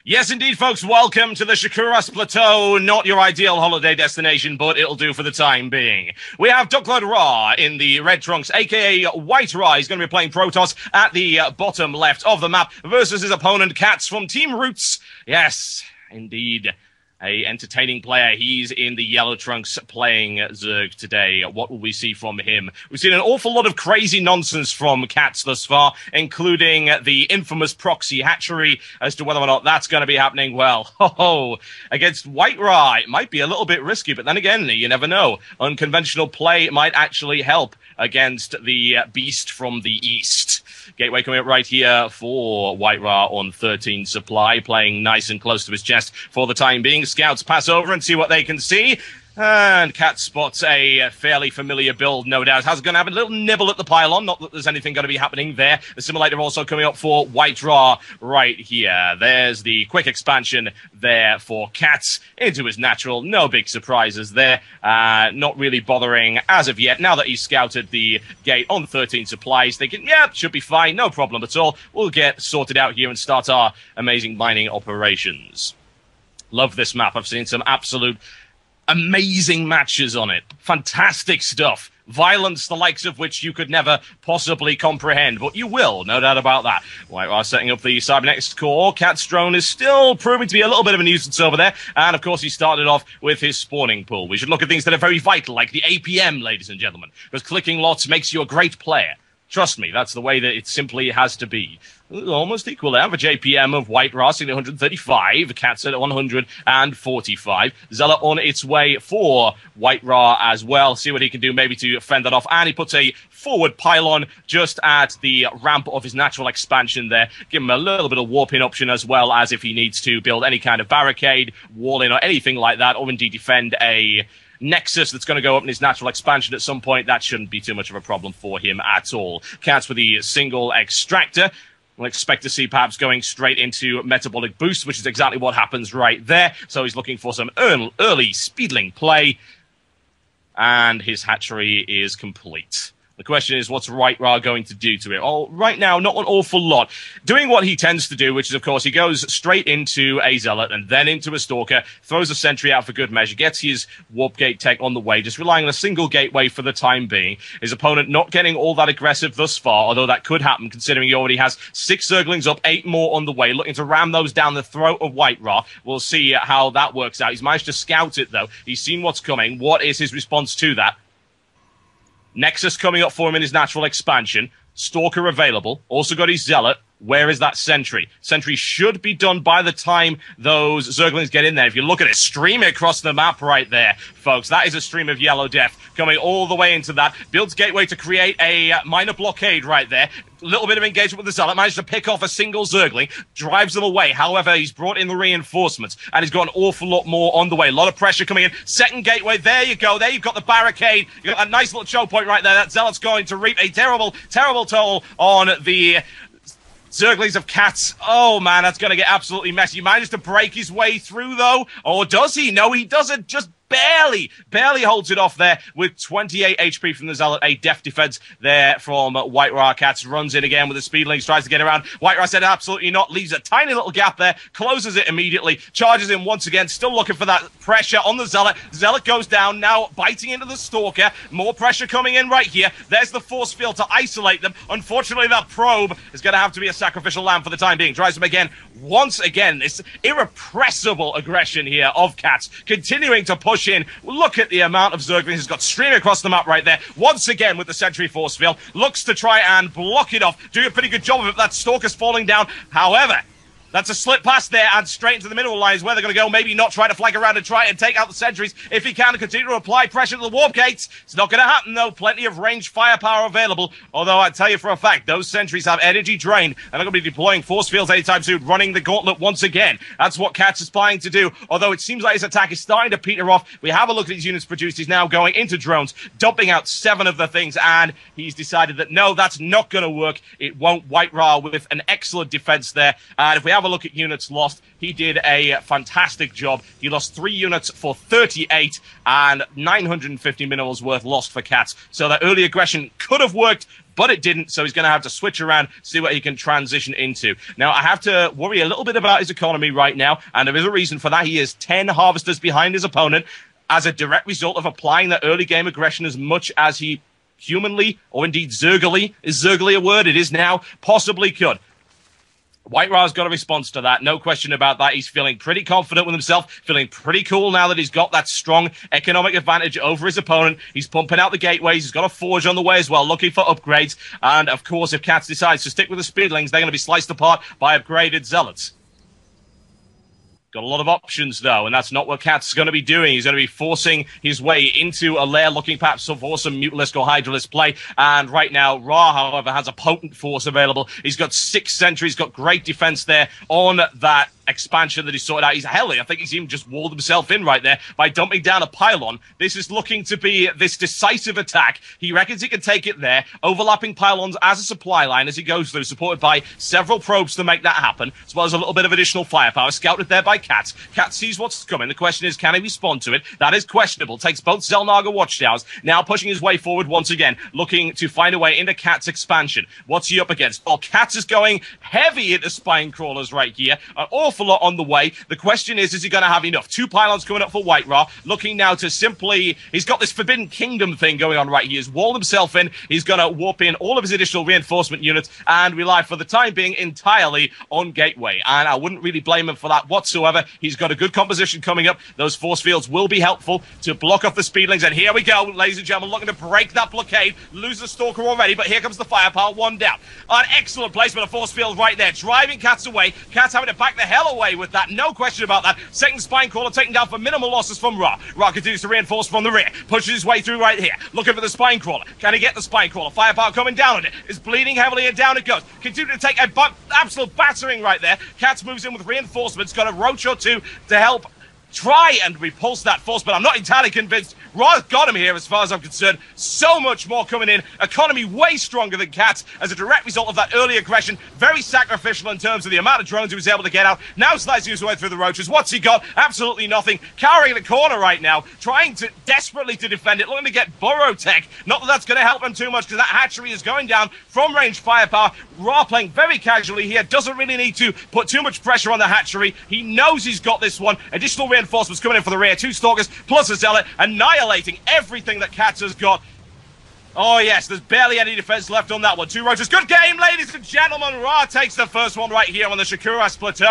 Yes, indeed, folks. Welcome to the Shakuras Plateau. Not your ideal holiday destination, but it'll do for the time being. We have DuckloadRa in the red trunks, a.k.a. White Ra. He's going to be playing Protoss at the bottom left of the map versus his opponent, Catz from Team Roots. Yes, indeed. A entertaining player. He's in the yellow trunks playing Zerg today. What will we see from him? We've seen an awful lot of crazy nonsense from Catz thus far, including the infamous proxy hatchery. As to whether or not that's going to be happening, well, against White Ra, it might be a little bit risky, but then again, you never know. Unconventional play might actually help against the beast from the east. Gateway coming up right here for White Ra on 13 supply, playing nice and close to his chest for the time being. Scouts pass over and see what they can see. And Catz spots a fairly familiar build, no doubt. Has going to have a little nibble at the pylon. Not that there's anything going to be happening there. The simulator also coming up for White Ra right here. There's the quick expansion there for Catz into his natural. No big surprises there. Not really bothering as of yet. Now that he's scouted the gate on 13 supplies, thinking, yeah, should be fine. No problem at all. We'll get sorted out here and start our amazing mining operations. Love this map. I've seen some absolute amazing matches on it. Fantastic stuff. Violence, the likes of which you could never possibly comprehend, but you will, no doubt about that. White Ra setting up the cybernetics core. Catz drone is still proving to be a little bit of a nuisance over there, and of course he started off with his spawning pool. We should look at things that are very vital, like the APM, ladies and gentlemen, because clicking lots makes you a great player. Trust me, that's the way that it simply has to be. Almost equal there. Average APM of White Ra sitting at 135. Catz at 145. Zealot on its way for White Ra as well. See what he can do maybe to fend that off. And he puts a forward pylon just at the ramp of his natural expansion there. Give him a little bit of warping option as well as if he needs to build any kind of barricade, wall in or anything like that, or indeed defend a Nexus that's going to go up in his natural expansion at some point. That shouldn't be too much of a problem for him at all. Catz with the single extractor. We'll expect to see perhaps going straight into metabolic boost, which is exactly what happens right there. So he's looking for some early speedling play. And his hatchery is complete. The question is, what's White Ra going to do to it? Well, right now, not an awful lot. Doing what he tends to do, which is, of course, he goes straight into a Zealot and then into a Stalker, throws a Sentry out for good measure, gets his Warp Gate tech on the way, just relying on a single gateway for the time being. His opponent not getting all that aggressive thus far, although that could happen, considering he already has 6 Zerglings up, 8 more on the way, looking to ram those down the throat of White Ra. We'll see how that works out. He's managed to scout it, though. He's seen what's coming. What is his response to that? Nexus coming up for him in his natural expansion. Stalker available. Also got his Zealot. Where is that Sentry? Sentry should be done by the time those Zerglings get in there. If you look at it, streaming across the map right there, folks, that is a stream of yellow death coming all the way into that. Builds gateway to create a minor blockade right there. A little bit of engagement with the Zealot. Managed to pick off a single Zergling. Drives them away. However, he's brought in the reinforcements. And he's got an awful lot more on the way. A lot of pressure coming in. Second gateway. There you go. There you've got the barricade. You've got a nice little choke point right there. That Zealot's going to reap a terrible, terrible toll on the Zerglings of Catz. Oh, man, that's going to get absolutely messy. He managed to break his way through, though. Or does he? No, he doesn't. Just barely holds it off there with 28 HP from the Zealot. A deft defense there from White Ra. Catz runs in again with the Speedlings, tries to get around. White Ra said absolutely not, leaves a tiny little gap there, closes it immediately, charges in once again, still looking for that pressure on the Zealot. Zealot goes down, now biting into the Stalker. More pressure coming in right here. There's the force field to isolate them. Unfortunately, that probe is going to have to be a sacrificial lamb for the time being. Tries them again. Once again, this irrepressible aggression here of Catz, continuing to push in. Look at the amount of Zerglings he's got streaming across the map right there. Once again with the Sentry force field. Looks to try and block it off. Doing a pretty good job of it. That Stalker's falling down. However, that's a slip past there and straight into the mineral lines where they're going to go. Maybe not try to flag around and try and take out the sentries if he can continue to apply pressure to the warp gates. It's not going to happen, though. Plenty of ranged firepower available. Although I tell you for a fact, those sentries have energy drained and are going to be deploying force fields anytime soon, running the gauntlet once again. That's what Catz is planning to do. Although it seems like his attack is starting to peter off. We have a look at his units produced. He's now going into drones, dumping out 7 of the things, and he's decided that no, that's not going to work. It won't. White Ra with an excellent defense there. And if we have a a look at units lost, he did a fantastic job. He lost 3 units for 38 and 950 minerals worth lost for Catz. So that early aggression could have worked, but it didn't, so he's going to have to switch around, see what he can transition into. Now, I have to worry a little bit about his economy right now, and there is a reason for that. He is 10 harvesters behind his opponent as a direct result of applying that early game aggression as much as he humanly, or indeed zergily, is zergily a word? It is now, possibly could. White Ra's got a response to that, no question about that. He's feeling pretty confident with himself, feeling pretty cool now that he's got that strong economic advantage over his opponent. He's pumping out the gateways, he's got a forge on the way as well, looking for upgrades. And, of course, if Catz decides to stick with the speedlings, they're going to be sliced apart by upgraded zealots. Got a lot of options, though, and that's not what Catz is going to be doing. He's going to be forcing his way into a lair, looking perhaps for some Mutalisk or Hydralisk play. And right now, Ra, however, has a potent force available. He's got 6 sentries, got great defense there on that expansion that he sorted out. I think he's even just walled himself in right there by dumping down a pylon. This is looking to be this decisive attack. He reckons he can take it there, overlapping pylons as a supply line as he goes through, supported by several probes to make that happen, as well as a little bit of additional firepower, scouted there by Catz. Catz sees what's coming. The question is, can he respond to it? That is questionable. Takes both Xelnaga watchtowers, now pushing his way forward once again, looking to find a way into Catz expansion. What's he up against? Well, Catz is going heavy into spine crawlers right here. An awful lot on the way. The question is he going to have enough? 2 pylons coming up for White Ra, looking now to simply, he's got this Forbidden Kingdom thing going on right here. He's walled himself in. He's going to warp in all of his additional reinforcement units and rely for the time being entirely on Gateway. And I wouldn't really blame him for that whatsoever. He's got a good composition coming up. Those force fields will be helpful to block off the speedlings. And here we go, ladies and gentlemen, looking to break that blockade. Lose the Stalker already, but here comes the firepower, 1 down. An excellent placement of force field right there, driving Catz away. Catz having to back the hell away with that, no question about that. Second spine crawler taken down for minimal losses from Ra. Ra continues to reinforce from the rear, pushes his way through right here, looking for the spine crawler. Can he get the spine crawler? Firepower coming down on it. It's bleeding heavily and down it goes. Continue to take a absolute battering right there. Catz moves in with reinforcements, got a roach or 2 to help try and repulse that force, but I'm not entirely convinced. Ra's got him here as far as I'm concerned. So much more coming in. Economy way stronger than Catz as a direct result of that early aggression. Very sacrificial in terms of the amount of drones he was able to get out. Now slicing his way through the roaches. What's he got? Absolutely nothing. Cowering in the corner right now, trying to desperately to defend it, looking to get burrow tech. Not that that's going to help him too much because that hatchery is going down from range firepower. Ra playing very casually here. Doesn't really need to put too much pressure on the hatchery. He knows he's got this one. Additional reinforcements coming in for the rear. 2 stalkers plus a zealot, annihilating everything that Catz has got. Oh yes, there's barely any defense left on that one. 2 roaches. Good game, ladies and gentlemen. Ra takes the first one right here on the SCRi Plateau.